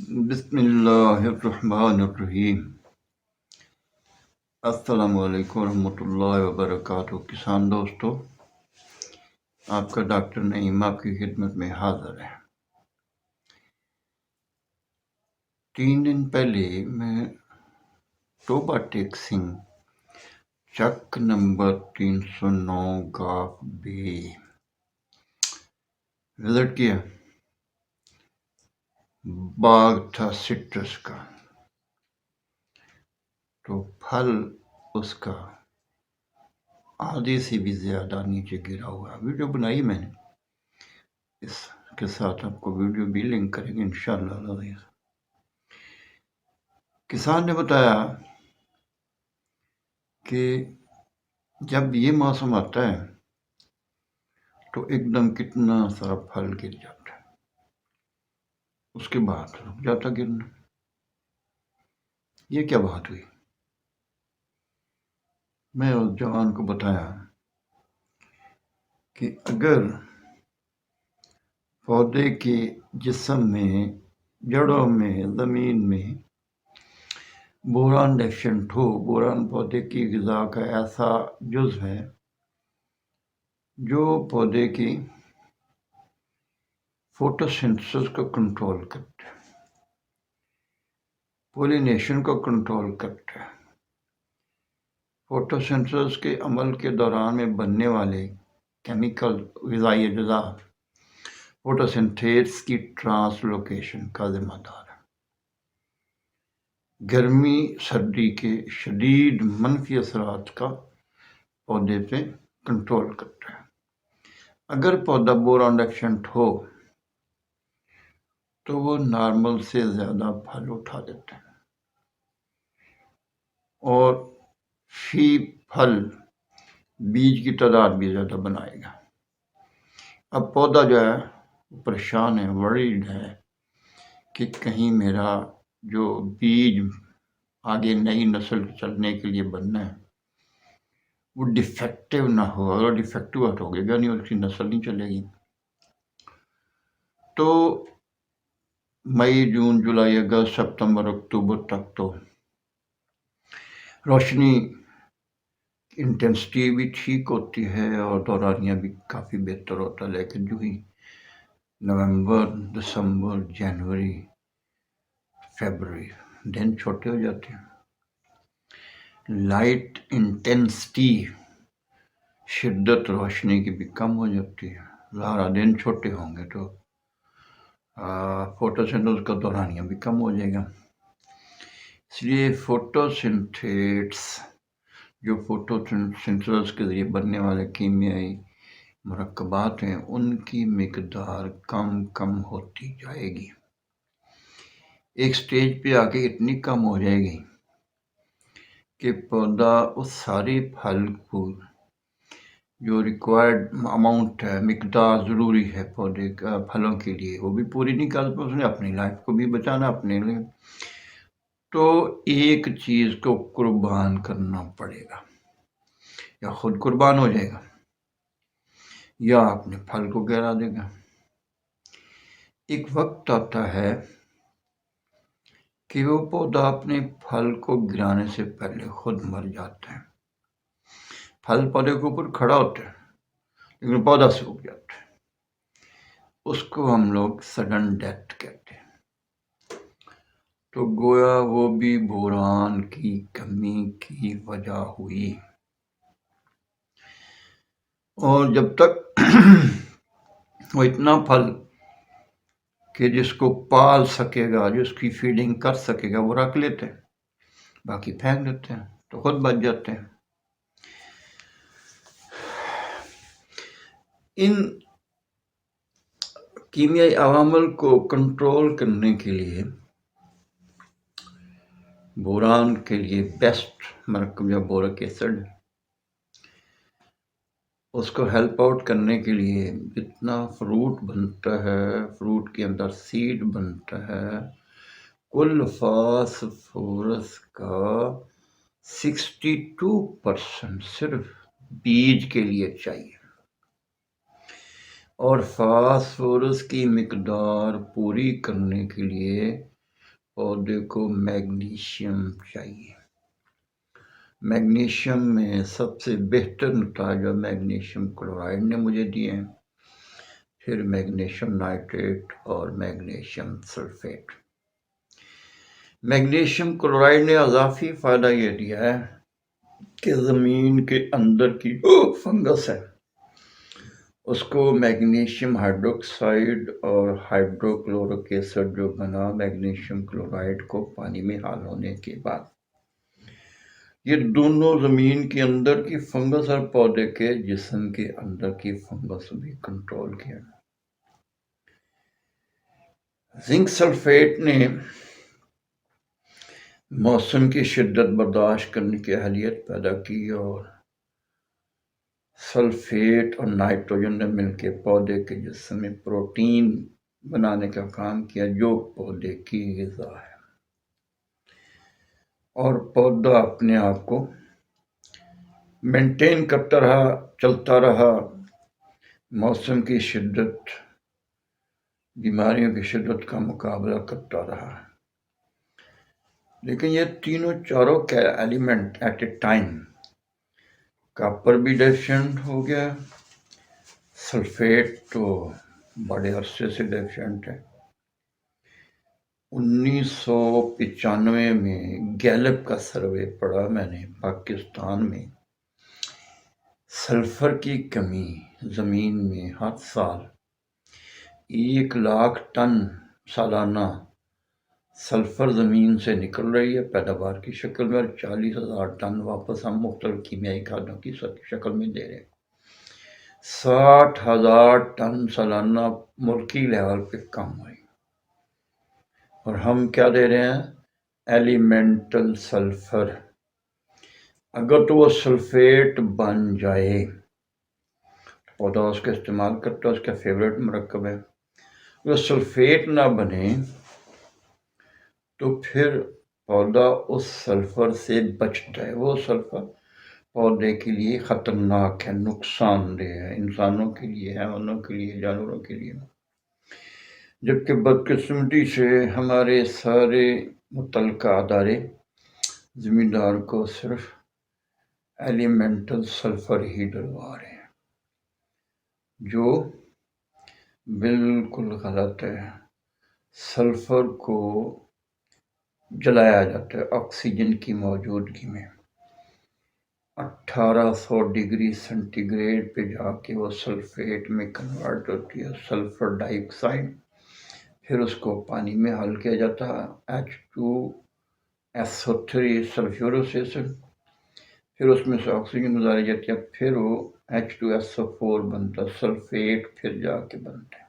بسم اللہ الرحمن الرحیم۔ السلام علیکم ورحمۃ اللہ وبرکاتہ۔ کسان دوستو، آپ کا ڈاکٹر نعیم آپ کی خدمت میں حاضر ہے۔ 3 دن پہلے میں ٹوبہ ٹیک سنگھ چک نمبر 309 گاف بے وزٹ کیا۔ باغ تھا سٹرس کا، تو پھل اس کا آدھے سے بھی زیادہ نیچے گرا ہوا۔ ویڈیو بنائی میں نے، اس کے ساتھ آپ کو ویڈیو بھی لنک کریں گے انشاءاللہ العزیز۔ کسان نے بتایا کہ جب یہ موسم آتا ہے تو ایک دم کتنا سارا پھل گر جاتا ہے، اس کے بعد رک جاتا گرنا۔ یہ کیا بات ہوئی؟ میں اس جوان کو بتایا کہ اگر پودے کے جسم میں، جڑوں میں، زمین میں بوران ڈیفیشنٹ ہو، بوران پودے کی غذا کا ایسا جز ہے جو پودے کی فوٹوسنتھسس کو کنٹرول کرتا ہے، پولینیشن کو کنٹرول کرتا ہے، فوٹوسنتھسس کے عمل کے دوران میں بننے والے کیمیکل غذائی اجزاء فوٹوسنتھیز کی ٹرانسلوکیشن کا ذمہ دار ہے۔ گرمی سردی کے شدید منفی اثرات کا پودے پہ کنٹرول کرتا ہے۔ اگر پودا بوران ڈیفیشنٹ ہو تو وہ نارمل سے زیادہ پھل اٹھا دیتا ہے اور فی پھل بیج کی تعداد بھی زیادہ بنائے گا۔ اب پودا جو ہے پریشان ہے، ورڈ ہے کہ کہیں میرا جو بیج آگے نئی نسل چلنے کے لیے بننا ہے وہ ڈیفیکٹو نہ ہو، اگر ڈیفیکٹو تو ہوگے گا نہیں، اس کی نسل نہیں چلے گی۔ تو مئی، جون، جولائی، اگست، ستمبر، اکتوبر تک تو روشنی انٹینسٹی بھی ٹھیک ہوتی ہے اور دورانیہ بھی کافی بہتر ہوتا ہے، لیکن جو ہی نومبر، دسمبر، جنوری، فیبروری دن چھوٹے ہو جاتے ہیں، لائٹ انٹینسٹی، شدت روشنی کی بھی کم ہو جاتی ہے۔ ظاہر دن چھوٹے ہوں گے تو فوٹوسنتھیز کا دورانیہ بھی کم ہو جائے گا۔ اس لیے فوٹوسنتھیز جو فوٹوسنتھیز کے ذریعے بننے والے کیمیائی مرکبات ہیں ان کی مقدار کم ہوتی جائے گی۔ ایک سٹیج پہ آ کے اتنی کم ہو جائے گی کہ پودا اس سارے پھل کو جو ریکوائرڈ اماؤنٹ ہے، مقدار ضروری ہے پودے کا پھلوں کے لیے، وہ بھی پوری نہیں کر پا، اس نے اپنی لائف کو بھی بچانا اپنے لیے، تو ایک چیز کو قربان کرنا پڑے گا، یا خود قربان ہو جائے گا یا اپنے پھل کو گرا دے گا۔ ایک وقت آتا ہے کہ وہ پودا اپنے پھل کو گرانے سے پہلے خود مر جاتا ہے۔ پھل پودے کے اوپر کھڑا ہوتا ہے لیکن پودا سوکھ جاتا ہے، اس کو ہم لوگ سڈن ڈیتھ کہتے ہیں۔ تو گویا وہ بھی بوران کی کمی کی وجہ ہوئی، اور جب تک وہ اتنا پھل کہ جس کو پال سکے گا، جس کی فیڈنگ کر سکے گا وہ رکھ لیتے ہیں، باقی پھینک دیتے ہیں تو خود بچ جاتے ہیں۔ ان کیمیائی عوامل کو کنٹرول کرنے کے لیے بوران کے لیے بیسٹ مرکب یا بورک ایسڈ، اس کو ہیلپ آؤٹ کرنے کے لیے جتنا فروٹ بنتا ہے، فروٹ کے اندر سیڈ بنتا ہے، کل فاسفورس کا 62% صرف بیج کے لیے چاہیے، اور فاسفورس کی مقدار پوری کرنے کے لیے پودے کو میگنیشیم چاہیے۔ میگنیشیم میں سب سے بہتر نتائج میگنیشیم کلورائڈ نے مجھے دیے ہیں، پھر میگنیشیم نائٹریٹ اور میگنیشیم سلفیٹ۔ میگنیشیم کلورائڈ نے اضافی فائدہ یہ دیا ہے کہ زمین کے اندر کی فنگس ہے اس کو میگنیشیم ہائیڈروکسائڈ اور ہائیڈروکلورک ایسڈ جو بنا میگنیشیم کلورائڈ کو پانی میں حال ہونے کے بعد یہ دونوں زمین کے اندر کی فنگس اور پودے کے جسم کے اندر کی فنگس بھی کنٹرول کیا۔ زنک سلفیٹ نے موسم کی شدت برداشت کرنے کی اہلیت پیدا کی اور سلفیٹ اور نائٹروجن نے مل کے پودے کے جسم میں پروٹین بنانے کا کام کیا جو پودے کی غذا ہے، اور پودا اپنے آپ کو مینٹین کرتا رہا، چلتا رہا، موسم کی شدت، بیماریوں کی شدت کا مقابلہ کرتا رہا۔ لیکن یہ تینوں چاروں element at a time, copper بھی ڈیفیشنٹ ہو گیا، سلفیٹ تو بڑے عرصے سے ڈیفیشنٹ ہے۔ 1995 میں گیلپ کا سروے پڑھا میں نے، پاکستان میں سلفر کی کمی زمین میں ہر سال 1 لاکھ ٹن سالانہ سلفر زمین سے نکل رہی ہے پیداوار کی شکل میں، اور 40,000 ٹن واپس ہم مختلف کیمیائی کھادوں کی شکل میں دے رہے ہیں۔ 60,000 ٹن سالانہ ملکی لیول پہ کم ہوئی، اور ہم کیا دے رہے ہیں؟ Elemental sulphur. اگر تو وہ سلفیٹ بن جائے، پودا اس کا استعمال کرتا ہے، اس کا فیوریٹ مرکب ہے۔ اگر سلفیٹ نہ بنے تو پھر پودا اس سلفر سے بچتا ہے، وہ سلفر پودے کے لیے خطرناک ہے، نقصان دہ ہے، انسانوں کے لیے، حیوانوں کے لیے، جانوروں کے لیے۔ جبکہ بدقسمتی سے ہمارے سارے متعلقہ ادارے ذمہ دار کو صرف ایلیمنٹل سلفر ہی ڈلوا رہے ہیں، جو بالکل غلط ہے۔ سلفر کو جلایا جاتا ہے آکسیجن کی موجودگی میں، 1800 ڈگری سینٹی گریڈ پہ جا کے وہ سلفیٹ میں کنورٹ ہوتی ہے، سلفر ڈائی آکسائڈ، پھر اس کو پانی میں حل کیا جاتا ہے، H2SO3 سلفیورس ایسڈ، پھر اس میں سے آکسیجن گزاری جاتی ہے، پھر وہ H2SO4 بنتا ہے، سلفیٹ پھر جا کے بنتا ہے۔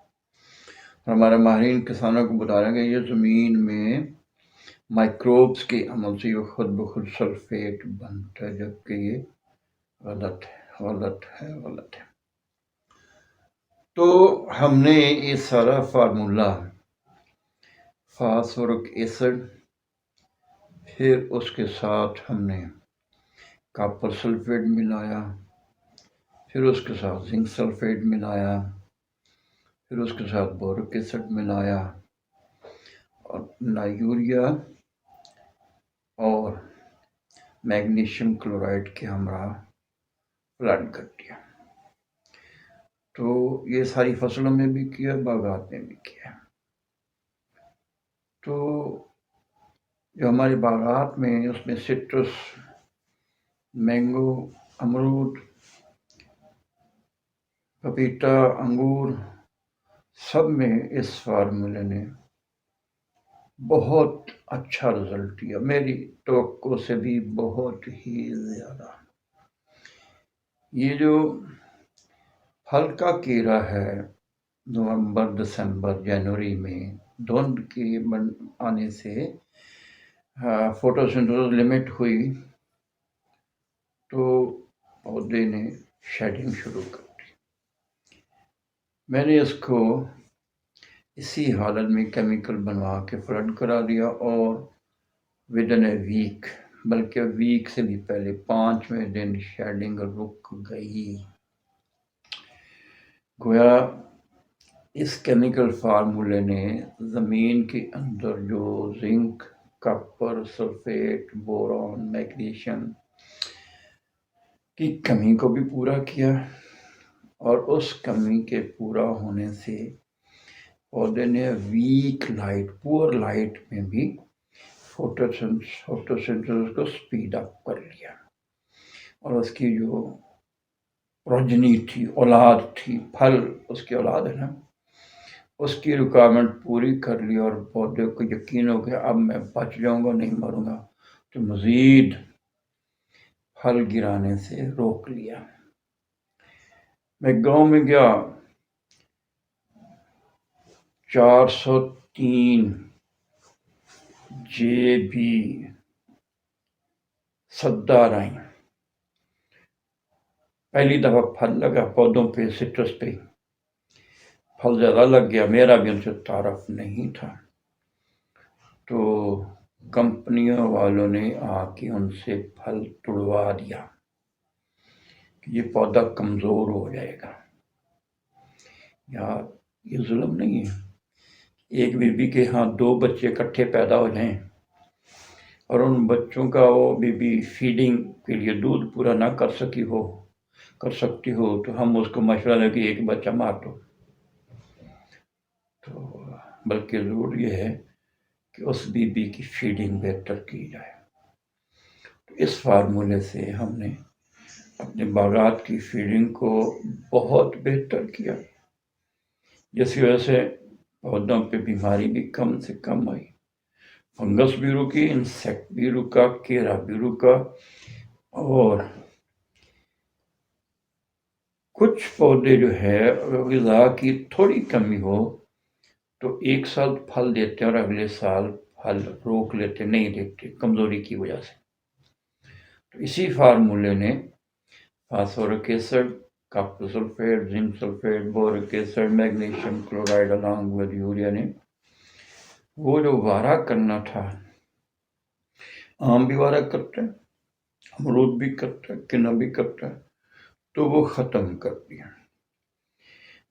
اور ہمارے ماہرین کسانوں کو بتا رہے ہیں کہ یہ زمین میں مائکروبس کے عمل سے یہ خود بخود سلفیٹ بنتا ہے، جبکہ یہ غلط ہے۔ تو ہم نے یہ سارا فارمولا فاسفورک ایسڈ، پھر اس کے ساتھ ہم نے کاپر سلفیٹ ملایا، پھر اس کے ساتھ زنک سلفیٹ ملایا، پھر اس کے ساتھ بورک ایسڈ ملایا، اور نہ یوریا اور میگنیشیم کلورائڈ کے ہمراہ فلڈ کر دیا۔ تو یہ ساری فصلوں میں بھی کیا، باغات میں بھی کیا۔ تو جو ہمارے باغات میں اس میں سٹرس، مینگو، امرود، پپیتا، انگور، سب میں اس فارمولے نے بہت اچھا رزلٹ دیا، میری توقع سے بھی بہت ہی زیادہ۔ یہ جو پھل کا کیڑا ہے، نومبر، دسمبر، جنوری میں دھند کے آنے سے فوٹوسنتھیسس لمٹ ہوئی تو پودے نے شیڈنگ شروع کر دی۔ میں نے اس کو اسی حالت میں کیمیکل بنوا کے فلڈ کرا دیا، اور ودن اے ویک، بلکہ ویک سے بھی پہلے 5ویں دن شیڈنگ رک گئی۔ گویا اس کیمیکل فارمولے نے زمین کے اندر جو zinc, copper, sulphate, boron, magnesium کی کمی کو بھی پورا کیا، اور اس کمی کے پورا ہونے سے پودے نے ویک لائٹ، پور لائٹ میں بھی فوٹوسنتھسس کو سپیڈ اپ کر لیا، اور اس کی جو پروجنی تھی، اولاد تھی، پھل اس کی اولاد ہے نا، اس کی ریکوائرمنٹ پوری کر لی، اور پودے کو یقین ہو گیا اب میں بچ جاؤں گا، نہیں مروں گا، تو مزید پھل گرانے سے روک لیا۔ میں گاؤں میں گیا، 403 JB صدار آئیں، پہلی دفعہ پھل لگا پودوں پہ، سٹرس پہ پھل زیادہ لگ گیا، میرا بھی ان سے تعارف نہیں تھا، تو کمپنیوں والوں نے آ کے ان سے پھل توڑوا دیا کہ یہ پودا کمزور ہو جائے گا۔ یار یہ ظلم نہیں ہے؟ ایک بیوی کے ہاں 2 بچے اکٹھے پیدا ہو جائیں اور ان بچوں کا وہ بیوی فیڈنگ کے لیے دودھ پورا نہ کر سکتی ہو تو ہم اس کو مشورہ دیں کہ ایک بچہ مار دو، تو بلکہ ضرور یہ ہے کہ اس بیوی کی فیڈنگ بہتر کی جائے۔ تو اس فارمولے سے ہم نے اپنے باغات کی فیڈنگ کو بہت بہتر کیا، جس کی وجہ سے پودوں پہ بیماری بھی کم سے کم آئی، فنگس بھی رکی، انسیکٹ بھی رکا، کیڑا بھی رکا، اور کچھ پودے جو ہے غذا کی تھوڑی کمی ہو تو ایک سال پھل دیتے اور اگلے سال پھل روک لیتے، نہیں دیتے کمزوری کی وجہ سے۔ تو اسی فارمولے نے phosphoric acid, copper sulphate, zinc sulphate, boric acid, magnesium chloride along with urea نے وہ جو وارہ کرنا تھا، آم بھی وارہ کرتا ہے، امرود بھی کرتا ہے، کنہ بھی کرتا ہے، تو وہ ختم کر دیا۔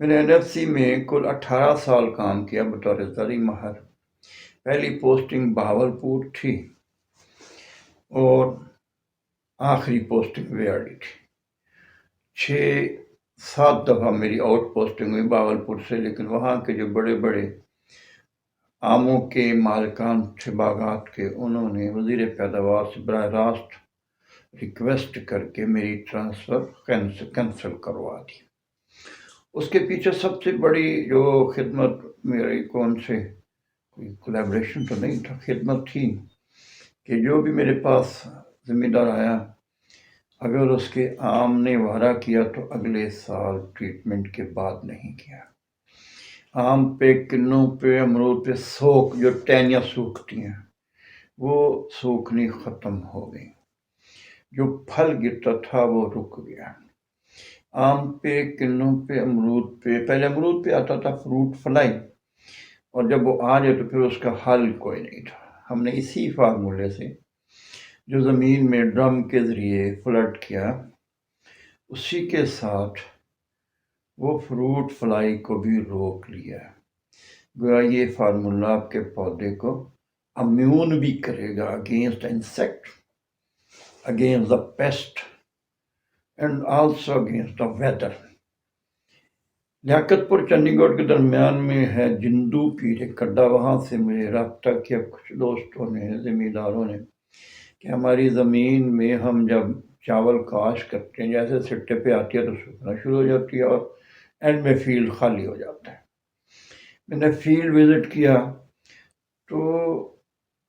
میں نے NFC میں کل 18 سال کام کیا بطور زرعی ماہر۔ پہلی پوسٹنگ بہاولپور تھی اور آخری پوسٹنگ ویاڑی تھی۔ 6-7 دفعہ میری آؤٹ پوسٹنگ ہوئی بہاولپور سے، لیکن وہاں کے جو بڑے بڑے آموں کے مالکان تھے باغات کے، انہوں نے وزیر پیداوار سے براہ راست ریکویسٹ کر کے میری ٹرانسفر کینسل کروا دی۔ اس کے پیچھے سب سے بڑی جو خدمت میری کون سے کوئی کولیبریشن تو نہیں تھا، خدمت تھی کہ جو بھی میرے پاس ذمہ دار آیا، اگر اس کے آم نے وارہ کیا تو اگلے سال ٹریٹمنٹ کے بعد نہیں کیا۔ آم پہ، کنوں پہ، امرود پہ سوکھ، جو ٹہنیاں سوکھتی ہیں وہ سوکھنی ختم ہو گئی، جو پھل گرتا تھا وہ رک گیا۔ آم پہ، کنوں پہ، امرود پہ، پہلے امرود پہ آتا تھا فروٹ فلائی، اور جب وہ آ جائے تو پھر اس کا حل کوئی نہیں تھا۔ ہم نے اسی فارمولے سے جو زمین میں ڈرم کے ذریعے فلڈ کیا، اسی کے ساتھ وہ فروٹ فلائی کو بھی روک لیا۔ گویا یہ فارمولہ آپ کے پودے کو امیون بھی کرے گا against insect, against the pest and also against the weather. Liaquatpur Chandi گڑھ کے درمیان میں ہے جندو پیر کڈا، وہاں سے مجھے رابطہ کیا کچھ دوستوں نے، ذمہ داروں نے، کہ ہماری زمین میں ہم جب چاول کاشت کرتے ہیں، جیسے سٹے پہ آتی ہے تو سوکھنا شروع ہو جاتی ہے اور اینڈ میں فیلڈ خالی ہو جاتا ہے۔ میں نے فیلڈ وزٹ کیا تو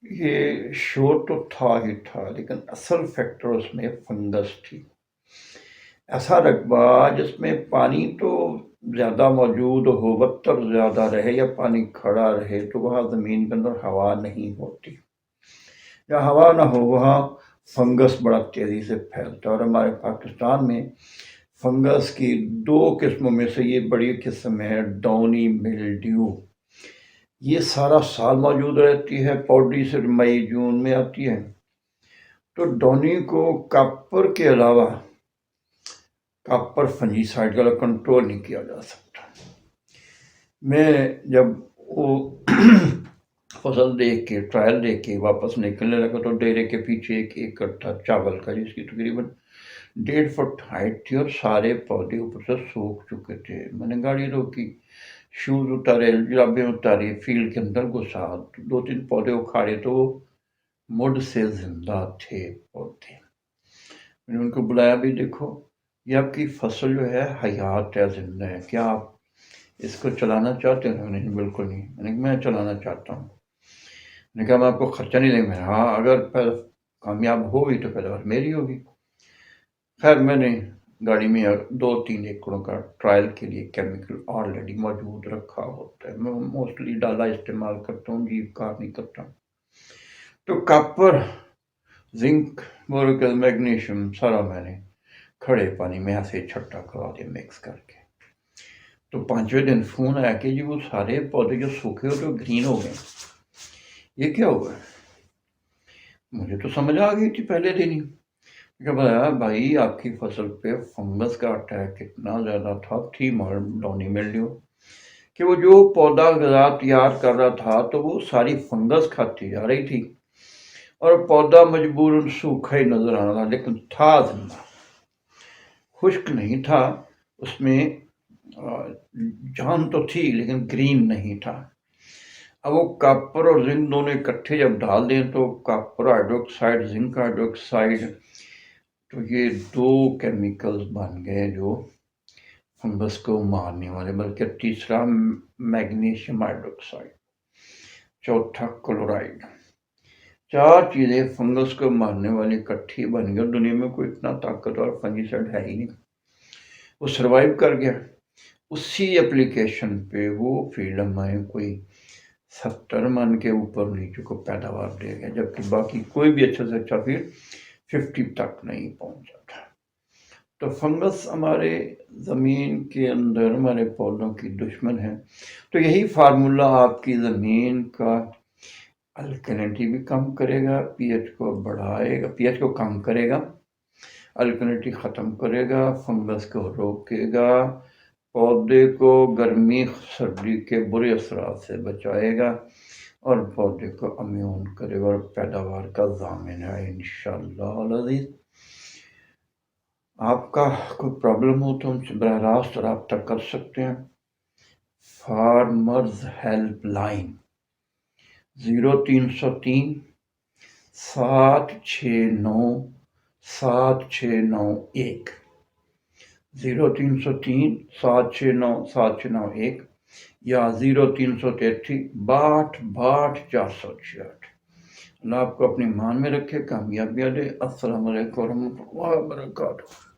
یہ شور تو تھا ہی تھا، لیکن اصل فیکٹر اس میں فنگس تھی۔ ایسا رقبہ جس میں پانی تو زیادہ موجود ہو، بتر زیادہ رہے یا پانی کھڑا رہے، تو وہاں زمین کے اندر ہوا نہیں ہوتی، جہاں ہوا نہ ہو وہاں فنگس بڑا تیزی سے پھیلتا ہے، اور ہمارے پاکستان میں فنگس کی 2 قسموں میں سے یہ بڑی قسم ہے ڈاؤنی ملڈیو، یہ سارا سال موجود رہتی ہے، پوڈی سے مئی جون میں آتی ہے۔ تو ڈاؤنی کو کاپر کے علاوہ کاپر فنجی سائڈ کا کنٹرول نہیں کیا جا سکتا۔ میں جب وہ فصل دیکھ کے ٹرائل دیکھ کے واپس نکلنے لگا تو ڈیرے کے پیچھے ایک ایکڑ تھا چاول کا، جس کی تقریباً 1.5 فٹ ہائٹ تھی اور سارے پودے اوپر سے سوکھ چکے تھے۔ میں نے گاڑی روکی، شوز اتارے، جرابیں اتاری، فیلڈ کے اندر گھسا، 2-3 پودے اکھاڑے تو وہ مڈ سے زندہ تھے پودے۔ میں نے ان کو بلایا، بھی دیکھو یہ آپ کی فصل جو ہے حیات ہے، زندہ ہے، کیا آپ اس کو چلانا چاہتے ہیں؟ نہیں، بالکل نہیں۔ میں نے کہا میں چلانا چاہتا ہوں۔ میں نے کہا میں آپ کو خرچہ نہیں دیں گے۔ ہاں، اگر کامیاب ہوگی تو پیداوار میری ہوگی۔ خیر میں نے گاڑی میں 2-3 ایکڑوں کا ٹرائل کے لیے کیمیکل آلریڈی موجود رکھا ہوتا ہے۔ میں موسٹلی ڈالا استعمال کرتا ہوں، جیو کار نہیں کرتا۔ تو کاپر، زنک، بوریکل، میگنیشیم سارا میں نے کھڑے پانی میں ایسے چھٹا کرا دیا مکس کر کے۔ تو 5ویں دن فون آیا کہ جی وہ سارے پودے جو سوکھے ہوتے وہ گرین ہو گئے، یہ کیا ہوا؟ مجھے تو سمجھ آ گئی تھی پہلے دن ہی کہ بھائی آپ کی فصل پہ فنگس کا اٹیک کتنا زیادہ تھا، تھی ڈاؤنی میلڈیو، کہ وہ جو پودا غذا تیار کر رہا تھا تو وہ ساری فنگس کھاتی جا رہی تھی اور پودا مجبوراً سوکھا ہی نظر آ رہا، لیکن تھا زندہ، خشک نہیں تھا، اس میں جان تو تھی لیکن گرین نہیں تھا۔ اب وہ کاپر اور زنک دونوں اکٹھے جب ڈال دیں تو کاپر ہائیڈروکسائڈ، زنک ہائیڈروکسائڈ، تو یہ 2 کیمیکلز بن گئے جو فنگس کو مارنے والے، بلکہ تیسرا میگنیشیم ہائیڈروکسائڈ، چوتھا کلورائڈ، 4 چیزیں فنگس کو مارنے والی اکٹھی بن گئی۔ دنیا میں کوئی اتنا طاقتور فنگیسائڈ ہے ہی نہیں، وہ سروائیو کر گیا۔ اسی اپلیکیشن پہ وہ فیلڈ میں کوئی 70 من کے اوپر نیچے کو پیداوار دے گیا، جبکہ باقی کوئی بھی اچھا سے اچھا فیلڈ 50 تک نہیں پہنچا تھا۔ تو فنگس ہمارے زمین کے اندر ہمارے پودوں کی دشمن ہے۔ تو یہی فارمولا آپ کی زمین کا الکلینٹی بھی کم کرے گا، پی ایچ کو بڑھائے گا، پی ایچ کو کم کرے گا، الکلینٹی ختم کرے گا، فنگس کو روکے گا، پودے کو گرمی سردی کے برے اثرات سے بچائے گا اور پودے کو امیون کرے گا اور پیداوار کا ضامن ہے انشاءاللہ العزیز۔ آپ کا کوئی پرابلم ہو تو ہم سے براہ راست رابطہ کر سکتے ہیں۔ فارمرز ہیلپ لائن 0303 769 7691، 0303 769 7691 یا 0333 62 62 466۔ اللہ آپ کو اپنی مان میں رکھے، کامیابیاں دے۔ السلام علیکم ورحمۃ اللہ وبرکاتہ۔